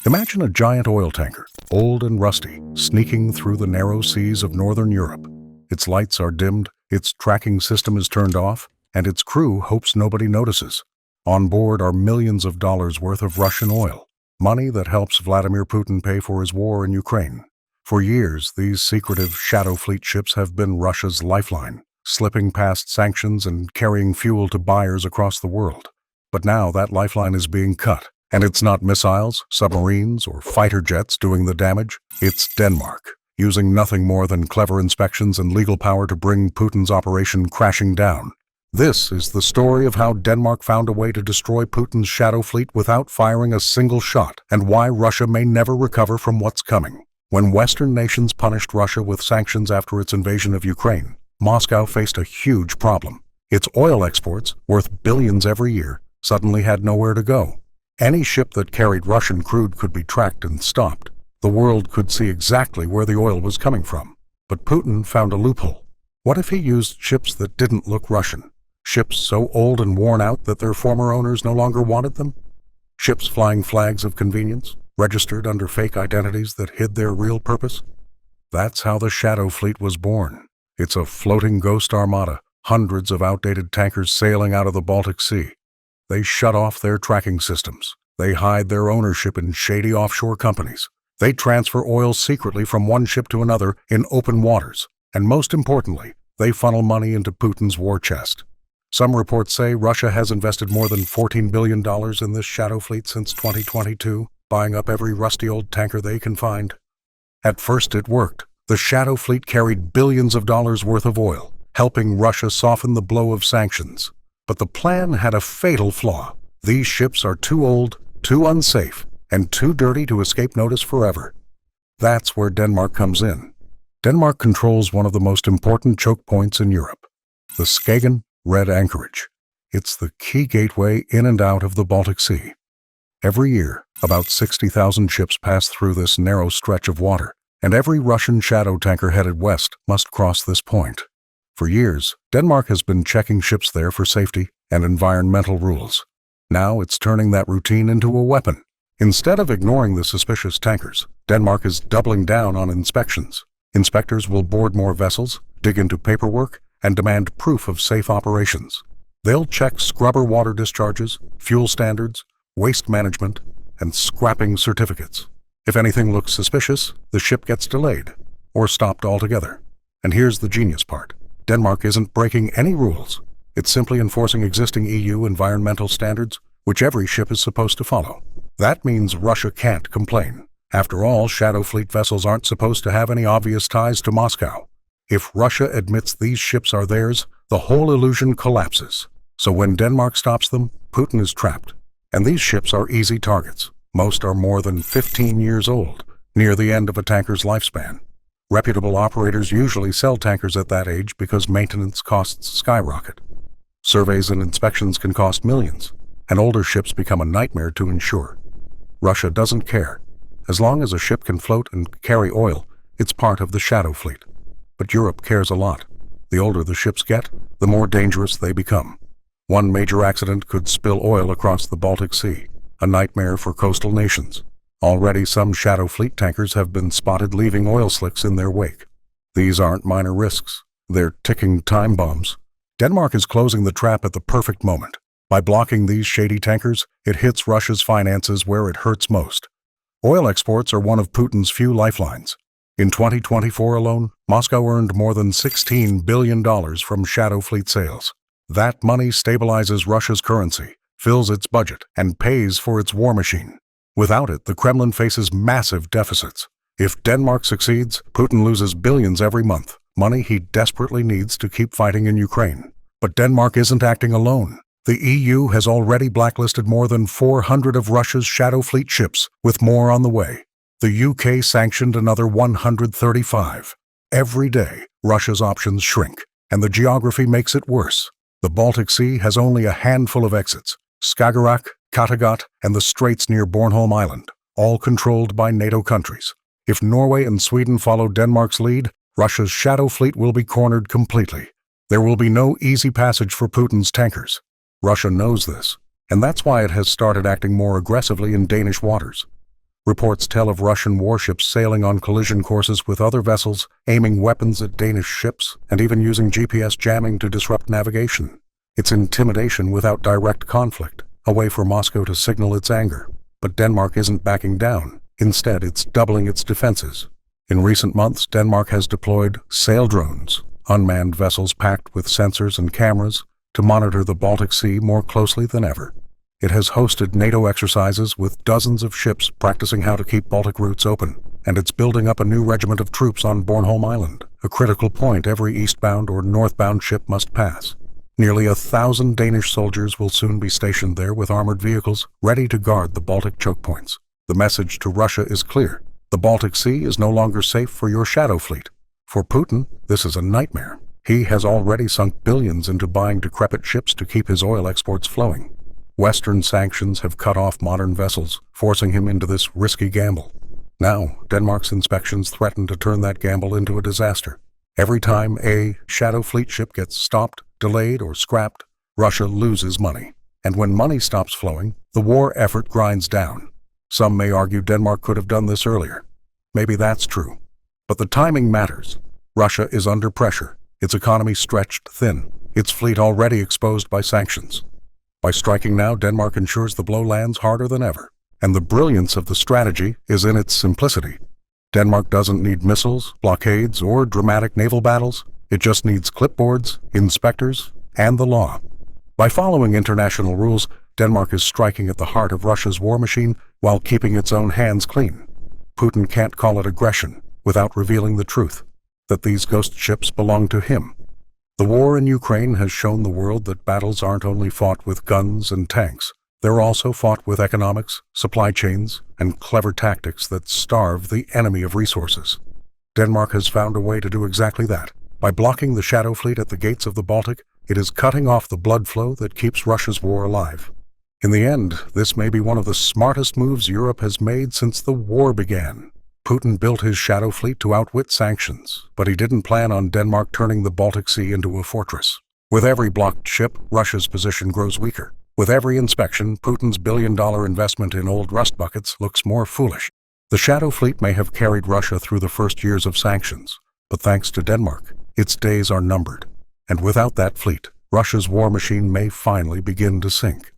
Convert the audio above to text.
Imagine a giant oil tanker, old and rusty, sneaking through the narrow seas of northern Europe. Its lights are dimmed, its tracking system is turned off, and its crew hopes nobody notices. On board are millions of dollars worth of Russian oil, money that helps Vladimir Putin pay for his war in Ukraine. For years, these secretive shadow fleet ships have been Russia's lifeline, slipping past sanctions and carrying fuel to buyers across the world. But now that lifeline is being cut. And it's not missiles, submarines, or fighter jets doing the damage. It's Denmark, using nothing more than clever inspections and legal power to bring Putin's operation crashing down. This is the story of how Denmark found a way to destroy Putin's shadow fleet without firing a single shot, and why Russia may never recover from what's coming. When Western nations punished Russia with sanctions after its invasion of Ukraine, Moscow faced a huge problem. Its oil exports, worth billions every year, suddenly had nowhere to go. Any ship that carried Russian crude could be tracked and stopped. The world could see exactly where the oil was coming from. But Putin found a loophole. What if he used ships that didn't look Russian? Ships so old and worn out that their former owners no longer wanted them? Ships flying flags of convenience, registered under fake identities that hid their real purpose? That's how the Shadow Fleet was born. It's a floating ghost armada, hundreds of outdated tankers sailing out of the Baltic Sea. They shut off their tracking systems. They hide their ownership in shady offshore companies. They transfer oil secretly from one ship to another in open waters. And most importantly, they funnel money into Putin's war chest. Some reports say Russia has invested more than $14 billion in this shadow fleet since 2022, buying up every rusty old tanker they can find. At first it worked. The shadow fleet carried billions of dollars worth of oil, helping Russia soften the blow of sanctions. But the plan had a fatal flaw. These ships are too old, too unsafe, and too dirty to escape notice forever. That's where Denmark comes in. Denmark controls one of the most important choke points in Europe, the Skagen Red anchorage. It's the key gateway in and out of the Baltic Sea. Every year, about 60,000 ships pass through this narrow stretch of water, and every Russian shadow tanker headed west must cross this point. For years, Denmark has been checking ships there for safety and environmental rules. Now it's turning that routine into a weapon. Instead of ignoring the suspicious tankers, Denmark is doubling down on inspections. Inspectors will board more vessels, dig into paperwork, and demand proof of safe operations. They'll check scrubber water discharges, fuel standards, waste management, and scrapping certificates. If anything looks suspicious, the ship gets delayed or stopped altogether. And here's the genius part. Denmark isn't breaking any rules. It's simply enforcing existing EU environmental standards, which every ship is supposed to follow. That means Russia can't complain. After all, shadow fleet vessels aren't supposed to have any obvious ties to Moscow. If Russia admits these ships are theirs, the whole illusion collapses. So when Denmark stops them, Putin is trapped. And these ships are easy targets. Most are more than 15 years old, near the end of a tanker's lifespan. Reputable operators usually sell tankers at that age because maintenance costs skyrocket. Surveys and inspections can cost millions, and older ships become a nightmare to insure. Russia doesn't care. As long as a ship can float and carry oil, it's part of the shadow fleet. But Europe cares a lot. The older the ships get, the more dangerous they become. One major accident could spill oil across the Baltic Sea, a nightmare for coastal nations. Already some shadow fleet tankers have been spotted leaving oil slicks in their wake. These aren't minor risks. They're ticking time bombs. Denmark is closing the trap at the perfect moment. By blocking these shady tankers, it hits Russia's finances where it hurts most. Oil exports are one of Putin's few lifelines. In 2024 alone, Moscow earned more than $16 billion from shadow fleet sales. That money stabilizes Russia's currency, fills its budget, and pays for its war machine. Without it, the Kremlin faces massive deficits. If Denmark succeeds, Putin loses billions every month, money he desperately needs to keep fighting in Ukraine. But Denmark isn't acting alone. The EU has already blacklisted more than 400 of Russia's shadow fleet ships, with more on the way. The UK sanctioned another 135. Every day, Russia's options shrink, and the geography makes it worse. The Baltic Sea has only a handful of exits: Skagerrak, Kattegat, and the straits near Bornholm Island, all controlled by NATO countries. If Norway and Sweden follow Denmark's lead, Russia's shadow fleet will be cornered completely. There will be no easy passage for Putin's tankers. Russia knows this, and that's why it has started acting more aggressively in Danish waters. Reports tell of Russian warships sailing on collision courses with other vessels, aiming weapons at Danish ships, and even using GPS jamming to disrupt navigation. It's intimidation without direct conflict, a way for Moscow to signal its anger. But Denmark isn't backing down. Instead, it's doubling its defenses. In recent months, Denmark has deployed sail drones, unmanned vessels packed with sensors and cameras, to monitor the Baltic Sea more closely than ever. It has hosted NATO exercises with dozens of ships practicing how to keep Baltic routes open, and it's building up a new regiment of troops on Bornholm Island, a critical point every eastbound or northbound ship must pass. Nearly 1,000 Danish soldiers will soon be stationed there with armored vehicles ready to guard the Baltic choke points. The message to Russia is clear. The Baltic Sea is no longer safe for your shadow fleet. For Putin, this is a nightmare. He has already sunk billions into buying decrepit ships to keep his oil exports flowing. Western sanctions have cut off modern vessels, forcing him into this risky gamble. Now, Denmark's inspections threaten to turn that gamble into a disaster. Every time a shadow fleet ship gets stopped, delayed, or scrapped, Russia loses money. And when money stops flowing, the war effort grinds down. Some may argue Denmark could have done this earlier. Maybe that's true. But the timing matters. Russia is under pressure, its economy stretched thin, its fleet already exposed by sanctions. By striking now, Denmark ensures the blow lands harder than ever. And the brilliance of the strategy is in its simplicity. Denmark doesn't need missiles, blockades, or dramatic naval battles. It just needs clipboards, inspectors, and the law. By following international rules, Denmark is striking at the heart of Russia's war machine while keeping its own hands clean. Putin can't call it aggression without revealing the truth, that these ghost ships belong to him. The war in Ukraine has shown the world that battles aren't only fought with guns and tanks. They're also fought with economics, supply chains, and clever tactics that starve the enemy of resources. Denmark has found a way to do exactly that. By blocking the shadow fleet at the gates of the Baltic, it is cutting off the blood flow that keeps Russia's war alive. In the end, this may be one of the smartest moves Europe has made since the war began. Putin built his shadow fleet to outwit sanctions, but he didn't plan on Denmark turning the Baltic Sea into a fortress. With every blocked ship, Russia's position grows weaker. With every inspection, Putin's billion-dollar investment in old rust buckets looks more foolish. The shadow fleet may have carried Russia through the first years of sanctions, but thanks to Denmark, its days are numbered. And without that fleet, Russia's war machine may finally begin to sink.